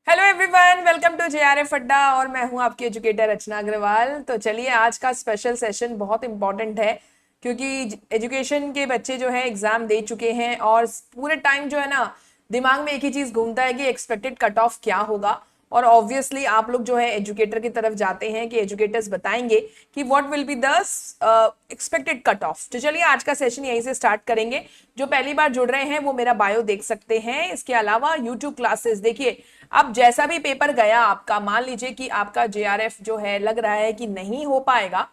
Hello everyone, welcome to JRF Adda और मैं हूं आपकी एजुकेटर रचना अग्रवाल। तो चलिए, आज का स्पेशल सेशन बहुत इंपॉर्टेंट है क्योंकि एजुकेशन के बच्चे जो है एग्जाम दे चुके हैं और पूरे टाइम जो है ना दिमाग में एक ही चीज घूमता है कि एक्सपेक्टेड कट ऑफ क्या होगा। और ऑब्वियसली आप लोग जो है एजुकेटर की तरफ जाते हैं कि एजुकेटर्स बताएंगे कि what will be the expected cut off. तो चलिए, आज का सेशन यहीं से स्टार्ट करेंगे। जो पहली बार जुड़ रहे हैं वो मेरा बायो देख सकते हैं। इसके अलावा यूट्यूब क्लासेस देखिए, अब जैसा भी पेपर गया आपका, मान लीजिए कि आपका जेआरएफ जो है लग रहा है कि नहीं हो पाएगा,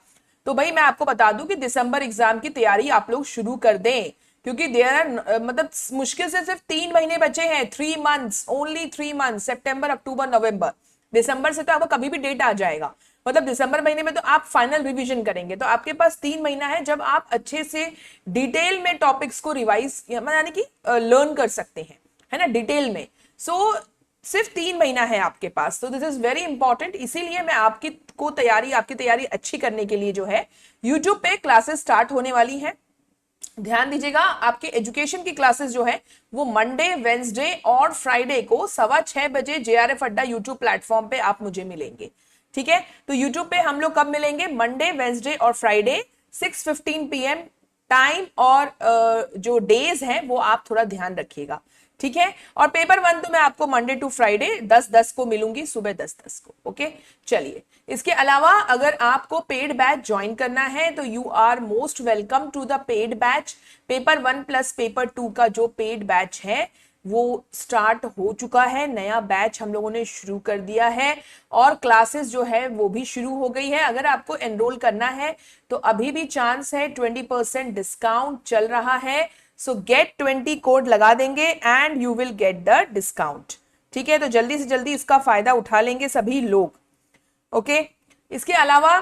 तो भाई मैं आपको बता दूं कि दिसंबर एग्जाम की तैयारी आप लोग शुरू कर दें, क्योंकि देर आर मतलब मुश्किल से सिर्फ 3 महीने बचे हैं। 3 मंथ्स, ओनली 3 मंथ्स, सितंबर अक्टूबर नवंबर। दिसंबर से तो आपको कभी भी डेट आ जाएगा, मतलब दिसंबर महीने में तो आप फाइनल रिवीजन करेंगे, तो आपके पास 3 महीना है जब आप अच्छे से डिटेल में टॉपिक्स को रिवाइज यानी कि लर्न कर सकते हैं, है ना, डिटेल में। सो सिर्फ 3 महीना है आपके पास, तो दिस इज वेरी इंपॉर्टेंट। इसीलिए मैं आपकी तैयारी अच्छी करने के लिए जो है यूट्यूब पे क्लासेस स्टार्ट होने वाली है। ध्यान दीजिएगा, आपके एजुकेशन की क्लासेस जो है वो मंडे, वेंसडे और फ्राइडे को 6:15 बजे जेआरएफ अड्डा यूट्यूब प्लेटफॉर्म पे आप मुझे मिलेंगे। ठीक है, तो यूट्यूब पे हम लोग कब मिलेंगे? मंडे, वेंसडे और फ्राइडे 6:15 PM टाइम। और जो डेज है वो आप थोड़ा ध्यान रखिएगा, ठीक है। और पेपर 1 तो मैं आपको मंडे टू फ्राइडे 10:10 को मिलूंगी, सुबह 10:10 को। ओके, चलिए। इसके अलावा अगर आपको पेड बैच ज्वाइन करना है तो you are most welcome to the paid batch. Paper 1 plus paper 2 का जो पेड बैच है वो स्टार्ट हो चुका है, नया बैच हम लोगों ने शुरू कर दिया है और क्लासेस जो है वो भी शुरू हो गई है। अगर आपको एनरोल करना है तो अभी भी चांस है, 20% डिस्काउंट चल रहा है। सो गेट 20 कोड लगा देंगे and you will get the discount. ठीक है, तो जल्दी से जल्दी इसका फायदा उठा लेंगे सभी लोग। ओके, इसके अलावा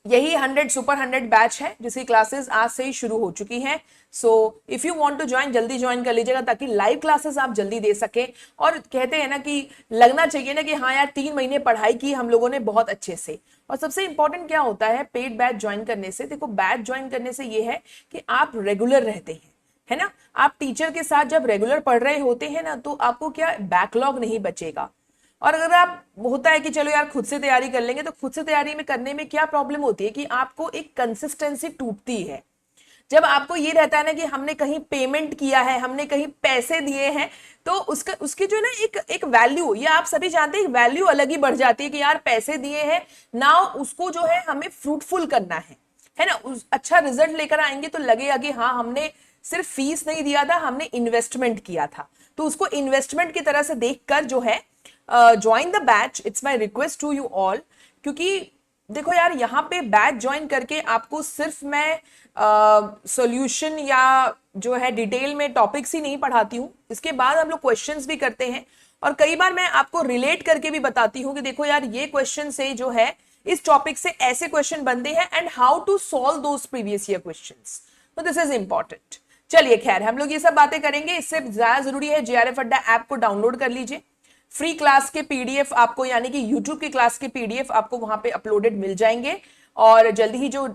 यही 100 सुपर 100 बैच है जिसकी क्लासेस आज से ही शुरू हो चुकी हैं। So if you want to join, जल्दी ज्वाइन कर लीजिएगा ताकि लाइव क्लासेस आप जल्दी दे सके। और कहते हैं ना कि लगना चाहिए ना कि हाँ यार, 3 महीने पढ़ाई की हम लोगों ने बहुत अच्छे से। और सबसे इंपॉर्टेंट क्या होता है पेड बैच ज्वाइन करने से? देखो, बैच ज्वाइन करने से ये है कि आप रेगुलर रहते हैं, है ना। आप टीचर के साथ जब रेगुलर पढ़ रहे होते हैं ना तो आपको क्या बैकलॉग नहीं बचेगा। और अगर आप होता है कि चलो यार खुद से तैयारी कर लेंगे, तो खुद से तैयारी में करने में क्या प्रॉब्लम होती है कि आपको एक कंसिस्टेंसी टूटती है। जब आपको ये रहता है ना कि हमने कहीं पेमेंट किया है, हमने कहीं पैसे दिए हैं, तो उसका उसकी जो ना एक एक वैल्यू, ये आप सभी जानते हैं, वैल्यू अलग ही बढ़ जाती है कि यार पैसे दिए हैं ना, उसको जो है हमें फ्रूटफुल करना है ना। अच्छा रिजल्ट लेकर आएंगे तो लगेगा कि हाँ, हमने सिर्फ फीस नहीं दिया था, हमने इन्वेस्टमेंट किया था। तो उसको इन्वेस्टमेंट की तरह से देखकर जो है join the batch, it's my request to you all. क्योंकि देखो यार, यहाँ पे बैच ज्वाइन करके आपको सिर्फ मैं सॉल्यूशन या जो है डिटेल में टॉपिक्स ही नहीं पढ़ाती हूँ, इसके बाद हम लोग क्वेश्चंस भी करते हैं। और कई बार मैं आपको रिलेट करके भी बताती हूँ कि देखो यार, ये क्वेश्चन से जो है इस टॉपिक से ऐसे क्वेश्चन बनते हैं and how to solve those previous year questions. तो दिस इज इंपॉर्टेंट। चलिए खैर, हम लोग ये सब बातें करेंगे, इससे ज्यादा जरूरी है जेआरएफ अड्डा ऐप को डाउनलोड कर लीजिए। फ्री क्लास के पीडीएफ आपको, यानी कि यूट्यूब की क्लास के पीडीएफ आपको वहां पे अपलोडेड मिल जाएंगे। और जल्दी ही जो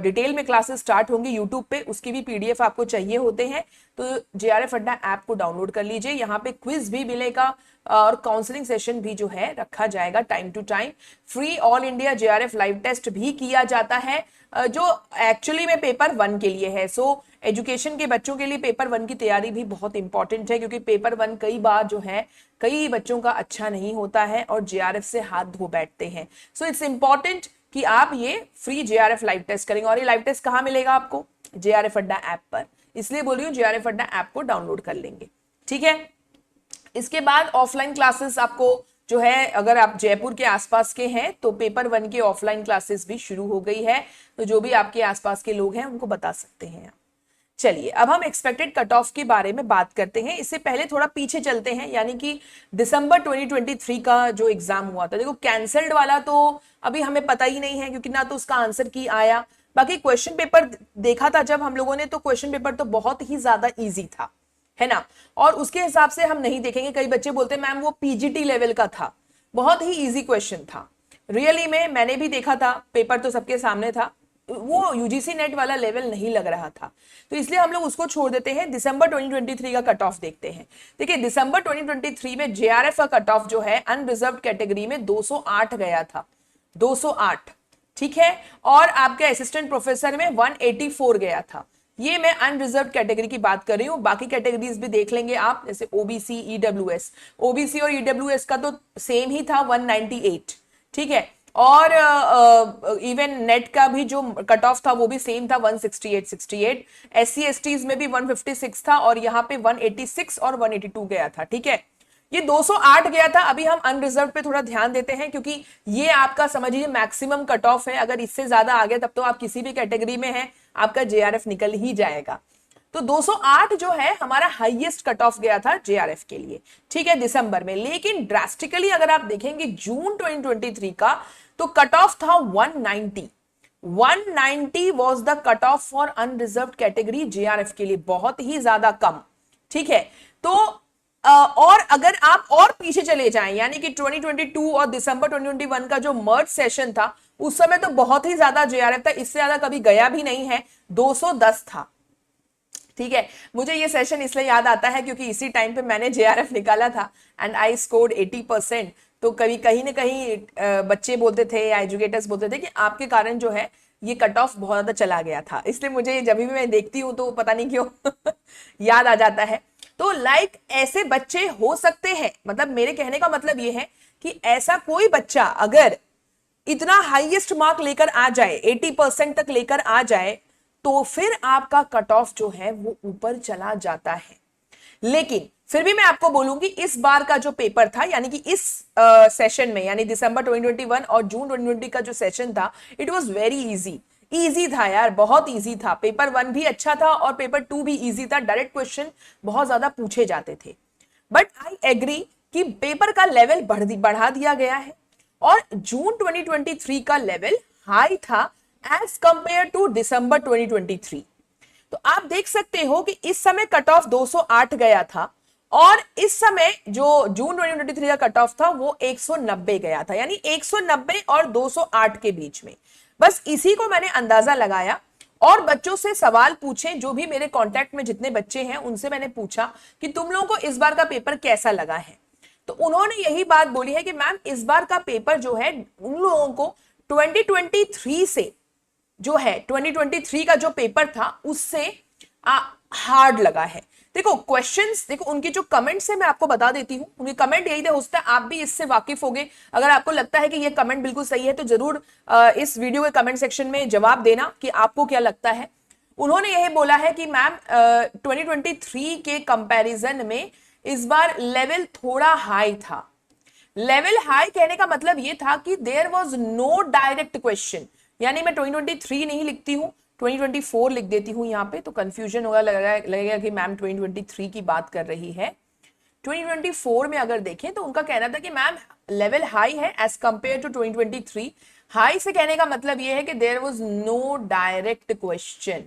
डिटेल में क्लासेस स्टार्ट होंगी यूट्यूब पे, उसकी भी पीडीएफ आपको चाहिए होते हैं तो जेआरएफ अड्डा ऐप को डाउनलोड कर लीजिए। यहाँ पे क्विज भी मिलेगा और काउंसलिंग सेशन भी जो है रखा जाएगा time to time. Free all India JRF live test भी किया जाता है जो एक्चुअली में पेपर 1 के लिए है। सो एजुकेशन के बच्चों के लिए पेपर 1 की तैयारी भी बहुत इंपॉर्टेंट है, क्योंकि पेपर 1 कई बार जो है कई बच्चों का अच्छा नहीं होता है और जेआरएफ से हाथ धो बैठते हैं। सो इट्स इंपॉर्टेंट कि आप ये फ्री जेआरएफ लाइव टेस्ट करेंगे। और ये लाइव टेस्ट कहाँ मिलेगा आपको? जेआरएफ अड्डा ऐप पर। इसलिए बोल रही हूँ, जेआरएफ अड्डा ऐप को डाउनलोड कर लेंगे, ठीक है। इसके बाद ऑफलाइन क्लासेस आपको जो है, अगर आप जयपुर के आसपास के हैं तो पेपर 1 की ऑफलाइन क्लासेस भी शुरू हो गई है, तो जो भी आपके आसपास के लोग हैं उनको बता सकते हैं आप। चलिए, अब हम एक्सपेक्टेड कट ऑफ के बारे में बात करते हैं। इससे पहले थोड़ा पीछे चलते हैं, यानी कि दिसंबर 2023 का जो एग्जाम हुआ था, देखो कैंसल्ड वाला तो अभी हमें पता ही नहीं है क्योंकि ना तो उसका आंसर की आया। बाकी क्वेश्चन पेपर देखा था जब हम लोगों ने, तो क्वेश्चन पेपर तो बहुत ही ज्यादा ईजी था, है ना। और उसके हिसाब से हम नहीं देखेंगे, कई बच्चे बोलते हैं मैम वो पीजीटी लेवल का था, बहुत ही इजी क्वेश्चन था। रियली में मैंने भी देखा था, पेपर तो सबके सामने था, वो यूजीसी नेट वाला लेवल नहीं लग रहा था, तो इसलिए हम लोग उसको छोड़ देते हैं। दिसंबर 2023 का कट ऑफ देखते हैं। देखिए दिसंबर 2023 में जेआरएफ का कट ऑफ जो है अनरिजर्व कैटेगरी में 208 गया था, 208, ठीक है। और आपके असिस्टेंट प्रोफेसर में 184 गया था। ये मैं अनरिजर्व कैटेगरी की बात कर रही हूँ, बाकी कैटेगरीज भी देख लेंगे आप, जैसे ओबीसी, ईडब्ल्यूएस। ओबीसी और ईडब्ल्यूएस का तो सेम ही था 198, ठीक है। और इवन नेट का भी जो कट ऑफ था वो भी सेम था 168। एससी एसटीज में भी 156 था और यहाँ पे 186 और 182 गया था, ठीक है। ये 208 गया था। अभी हम अनरिजर्व पे थोड़ा ध्यान देते हैं क्योंकि ये आपका समझिए मैक्सिमम कट ऑफ है। अगर इससे ज्यादा आ गया तब तो आप किसी भी कैटेगरी में हैं, आपका जेआरएफ निकल ही जाएगा। तो 208 जो है हमारा हाईएस्ट कट ऑफ गया था जेआरएफ के लिए, ठीक है, दिसंबर में। लेकिन ड्रास्टिकली अगर आप देखेंगे जून 2023 का, तो कट ऑफ था 190। 190 was the cut off for unreserved category JRF के लिए, बहुत ही ज्यादा कम, ठीक है। तो और अगर आप और पीछे चले जाएं, यानी कि 2022 और दिसंबर 2021 का जो मर्ज सेशन था, उस समय तो बहुत ही ज्यादा जेआरएफ था, इससे ज्यादा कभी गया भी नहीं है, 210 था, ठीक है। मुझे ये सेशन इसलिए याद आता है क्योंकि इसी टाइम पे मैंने जेआरएफ निकाला था एंड आई स्कोर्ड 80%। तो कभी कहीं ना कहीं बच्चे बोलते थे या एजुकेटर्स बोलते थे कि आपके कारण जो है ये कट ऑफ बहुत ज्यादा चला गया था। इसलिए मुझे जब भी मैं देखती हूँ तो पता नहीं क्यों याद आ जाता है। तो लाइक ऐसे बच्चे हो सकते हैं, मतलब मेरे कहने का मतलब ये है कि ऐसा कोई बच्चा अगर इतना हाईएस्ट मार्क लेकर आ जाए, 80% तक लेकर आ जाए, तो फिर आपका कट ऑफ जो है वो ऊपर चला जाता है। लेकिन फिर भी मैं आपको बोलूंगी इस बार का जो पेपर था, यानी कि इस सेशन में, यानी दिसंबर 2021 और जून 2020 का जो सेशन था, इट वाज वेरी इजी था यार, बहुत इजी था। पेपर 1 भी अच्छा था और पेपर 2 भी इजी था, डायरेक्ट क्वेश्चन बहुत ज्यादा पूछे जाते थे। बट आई एग्री कि पेपर का लेवल बढ़ा दिया गया है और जून 2023 का लेवल हाई था एज कंपेयर टू दिसंबर 2023। तो आप देख सकते हो कि इस समय कट ऑफ 208 गया था और इस समय जो जून 2023 का कट ऑफ था वो 190 गया था, यानी 190 और 208 के बीच में। बस इसी को मैंने अंदाजा लगाया और बच्चों से सवाल पूछे, जो भी मेरे कांटेक्ट में जितने बच्चे हैं उनसे मैंने पूछा कि तुम लोगों को इस बार का पेपर कैसा लगा है। तो उन्होंने यही बात बोली है कि मैम इस बार का पेपर जो है उन लोगों को 2023 से जो है 2023 का जो पेपर था उससे हार्ड लगा है। देखो क्वेश्चंस, देखो उनके जो कमेंट्स है मैं आपको बता देती हूं। उनके कमेंट यही थे, हो सकता है आप भी इससे वाकिफ होंगे। अगर आपको लगता है कि ये कमेंट बिल्कुल सही है तो जरूर इस वीडियो के कमेंट सेक्शन में जवाब देना कि आपको क्या लगता है। उन्होंने यही बोला है कि मैम 2023 के कंपैरिजन में इस बार लेवल थोड़ा हाई था। लेवल हाई कहने का मतलब ये था कि there was no direct question, यानी मैं 2023 नहीं लिखती हूँ, 2024 लिख देती हूँ यहाँ पे, तो कंफ्यूजन होगा, लगेगा कि मैम 2023 की बात कर रही है। 2024 में अगर देखें तो उनका कहना था कि मैम लेवल हाई है एज कंपेयर टू 2023। हाई से कहने का मतलब ये है कि there was no direct question,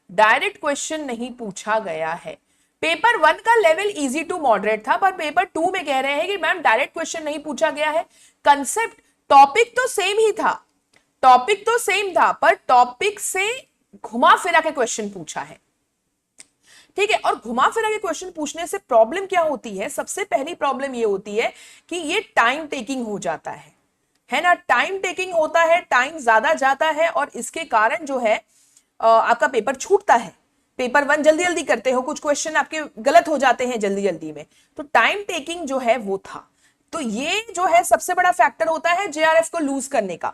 direct question नहीं पूछा गया है। पेपर 1 का लेवल इजी टू मॉडरेट था, पर पेपर 2 में कह रहे हैं कि मैम डायरेक्ट क्वेश्चन नहीं पूछा गया है। कंसेप्ट, टॉपिक तो सेम ही था, टॉपिक तो सेम था, पर टॉपिक से घुमा फिरा के क्वेश्चन पूछा है, ठीक है। और घुमा फिरा के क्वेश्चन पूछने से प्रॉब्लम क्या होती है? सबसे पहली प्रॉब्लम ये होती है कि ये टाइम टेकिंग हो जाता है ना, टाइम टेकिंग होता है, टाइम ज्यादा जाता है और इसके कारण जो है आपका पेपर छूटता है। पेपर 1 जल्दी जल्दी करते हो, कुछ क्वेश्चन आपके गलत हो जाते हैं जल्दी जल्दी में, तो टाइम टेकिंग जो है वो था। तो ये जो है सबसे बड़ा फैक्टर होता है जेआरएफ को लूज करने का।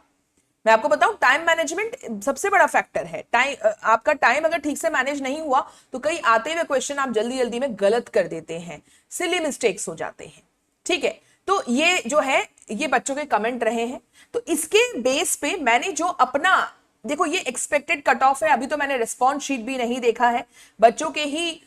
मैं आपको बताऊं, टाइम मैनेजमेंट सबसे बड़ा फैक्टर है। आपका टाइम अगर ठीक से मैनेज नहीं हुआ तो कई आते हुए क्वेश्चन आप जल्दी जल्दी में गलत कर देते हैं, सिली मिस्टेक्स हो जाते हैं, ठीक है। तो ये जो है ये बच्चों के कमेंट रहे हैं। तो इसके बेस पे मैंने जो अपना, देखो ये एक्सपेक्टेड कट ऑफ है, अभी तो मैंने रिस्पॉन्स शीट भी नहीं देखा है, बच्चों के ही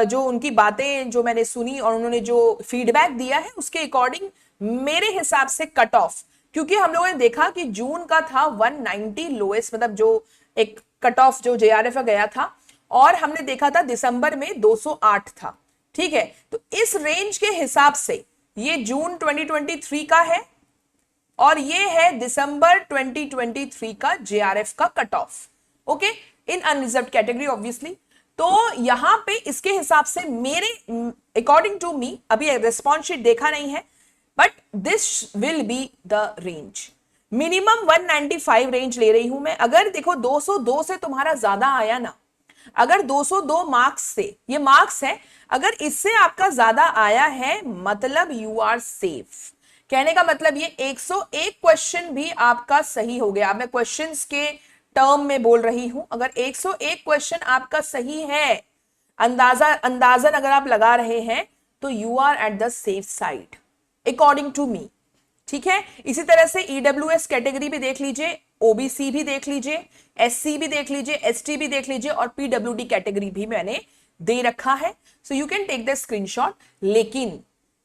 जो उनकी बातें जो मैंने सुनी और उन्होंने जो फीडबैक दिया है उसके अकॉर्डिंग मेरे हिसाब से कट ऑफ, क्योंकि हम लोगों ने देखा कि जून का था 190 लोएस्ट, मतलब जो एक कट ऑफ जो जेआरएफ का गया था, और हमने देखा था दिसंबर में 208 था, ठीक है। तो इस रेंज के हिसाब से ये जून 2023 का है और ये है दिसंबर 2023 का जेआरएफ का कट ऑफ, ओके, इन अनरिजर्व्ड कैटेगरी ऑब्वियसली। तो यहां पे इसके हिसाब से मेरे अकॉर्डिंग टू मी, अभी रिस्पॉन्स शीट देखा नहीं है, but this will be the range. Minimum 195 range ले रही हूं मैं। अगर देखो 202 से तुम्हारा ज्यादा आया ना, अगर 202 मार्क्स से, ये मार्क्स है, अगर इससे आपका ज्यादा आया है मतलब यू आर सेफ। कहने का मतलब ये 101 क्वेश्चन भी आपका सही हो गया। मैं क्वेश्चंस के टर्म में बोल रही हूं। अगर 101 क्वेश्चन आपका सही है, अंदाजन अगर आप लगा रहे हैं, तो you are at the safe side according to me. ठीक है, इसी तरह से ईडब्ल्यूएस कैटेगरी भी देख लीजिए, ओबीसी भी देख लीजिए, एससी भी देख लीजिए, एसटी भी देख लीजिए, और पीडब्ल्यूडी कैटेगरी भी मैंने दे रखा है। So you can take the screenshot. लेकिन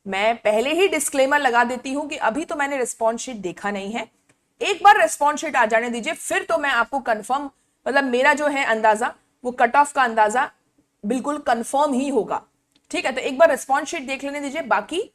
मैं पहले ही डिस्क्लेमर लगा देती हूं कि अभी तो मैंने रिस्पॉन्स शीट देखा नहीं है। एक बार रिस्पॉन्स शीट आ जाने दीजिए, फिर तो मैं आपको कंफर्म, मतलब मेरा जो है अंदाजा, वो कट ऑफ का अंदाजा बिल्कुल कंफर्म ही होगा। ठीक है, तो एक बार रिस्पॉन्स शीट देख लेने दीजिए, बाकी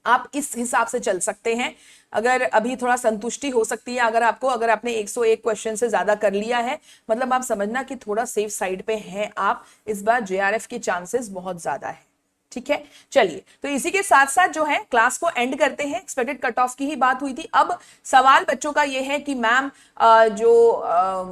आप इस हिसाब से चल सकते हैं। अगर अभी थोड़ा संतुष्टि हो सकती है अगर आपको, अगर आपने 101 क्वेश्चन से ज्यादा कर लिया है, मतलब आप समझना कि थोड़ा सेफ साइड पे हैं आप। इस बार जेआरएफ के चांसेस बहुत ज्यादा है। ठीक है, चलिए, तो इसी के साथ साथ जो है क्लास को एंड करते हैं। एक्सपेक्टेड कट ऑफ की ही बात हुई थी। अब सवाल बच्चों का ये है कि मैम जो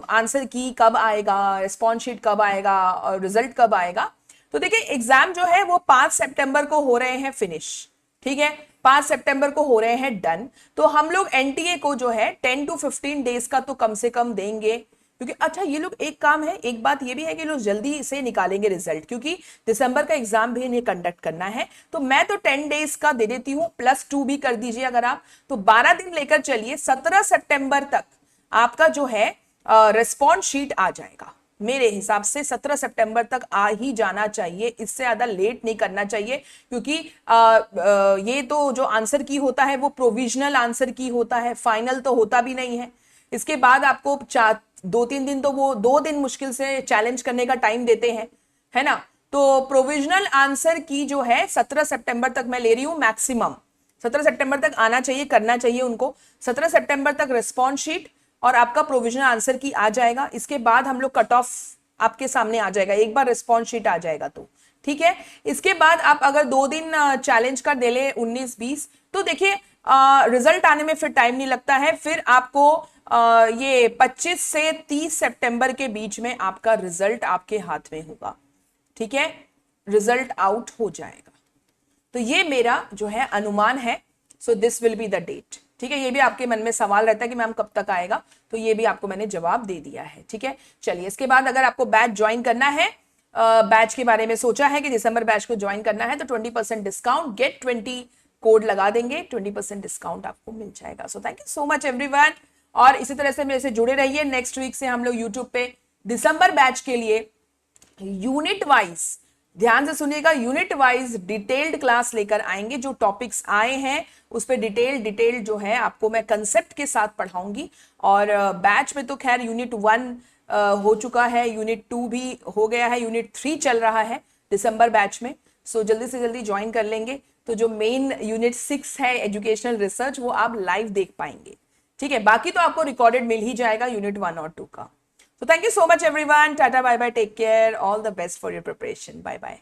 आंसर की कब आएगा, रिस्पॉन्स शीट कब आएगा और रिजल्ट कब आएगा। तो देखिए, एग्जाम जो है वो 5 सितंबर को हो रहे हैं फिनिश। ठीक है, 5 सितंबर को हो रहे हैं डन। तो हम लोग एनटीए को जो है 10 to 15 डेज का तो कम से कम देंगे, क्योंकि अच्छा ये लोग, एक काम है, एक बात ये भी है कि लोग जल्दी से निकालेंगे रिजल्ट, क्योंकि दिसंबर का एग्जाम भी इन्हें कंडक्ट करना है। तो मैं तो 10 डेज का दे देती हूँ, +2 भी कर दीजिए अगर आप, तो 12 दिन लेकर चलिए। 17 सितंबर तक आपका जो है रिस्पॉन्स शीट आ जाएगा। मेरे हिसाब से 17 सितंबर तक आ ही जाना चाहिए, इससे ज्यादा लेट नहीं करना चाहिए, क्योंकि ये तो जो आंसर की होता है वो प्रोविजनल आंसर की होता है, फाइनल तो होता भी नहीं है। इसके बाद आपको 2-3 दिन, तो वो 2 दिन मुश्किल से चैलेंज करने का टाइम देते हैं, है ना। तो प्रोविजनल आंसर की जो है 17 सितंबर तक मैं ले रही हूं मैक्सिमम। 17 सितंबर तक आना चाहिए, करना चाहिए उनको। 17 सितंबर तक रिस्पॉन्स शीट और आपका प्रोविजनल आंसर की आ जाएगा। इसके बाद हम लोग कट ऑफ आपके सामने आ जाएगा, एक बार रिस्पॉन्स शीट आ जाएगा तो। ठीक है, इसके बाद आप अगर 2 दिन चैलेंज कर दे ले 19-20, तो देखिए रिजल्ट आने में फिर टाइम नहीं लगता है। फिर आपको ये 25 से 30 सितंबर के बीच में आपका रिजल्ट आपके हाथ में होगा। ठीक है, रिजल्ट आउट हो जाएगा। तो ये मेरा जो है अनुमान है। So this will be the date. ठीक है, ये भी आपके मन में सवाल रहता है कि मैम कब तक आएगा, तो ये भी आपको मैंने जवाब दे दिया है। ठीक है, चलिए, इसके बाद अगर आपको बैच ज्वाइन करना है, बैच के बारे में सोचा है कि दिसंबर बैच को ज्वाइन करना है, तो 20% डिस्काउंट, गेट 20 कोड लगा देंगे, 20% डिस्काउंट आपको मिल जाएगा। So thank you so much everyone, और इसी तरह से मेरे से जुड़े रहिए। नेक्स्ट वीक से हम लोग यूट्यूब पे दिसंबर बैच के लिए यूनिट वाइज, ध्यान से सुनिएगा, यूनिट वाइज डिटेल्ड क्लास लेकर आएंगे। जो टॉपिक्स आए हैं उस पे डिटेल जो है आपको मैं कंसेप्ट के साथ पढ़ाऊंगी। और बैच में तो खैर यूनिट 1 हो चुका है, यूनिट 2 भी हो गया है, यूनिट 3 चल रहा है दिसंबर बैच में। सो जल्दी से जल्दी ज्वाइन कर लेंगे, तो जो मेन यूनिट 6 है एजुकेशनल रिसर्च, वो आप लाइव देख पाएंगे। ठीक है, बाकी तो आपको रिकॉर्डेड मिल ही जाएगा यूनिट 1 और 2 का। So thank you so much everyone. Tata, bye bye, take care. All the best for your preparation. Bye bye.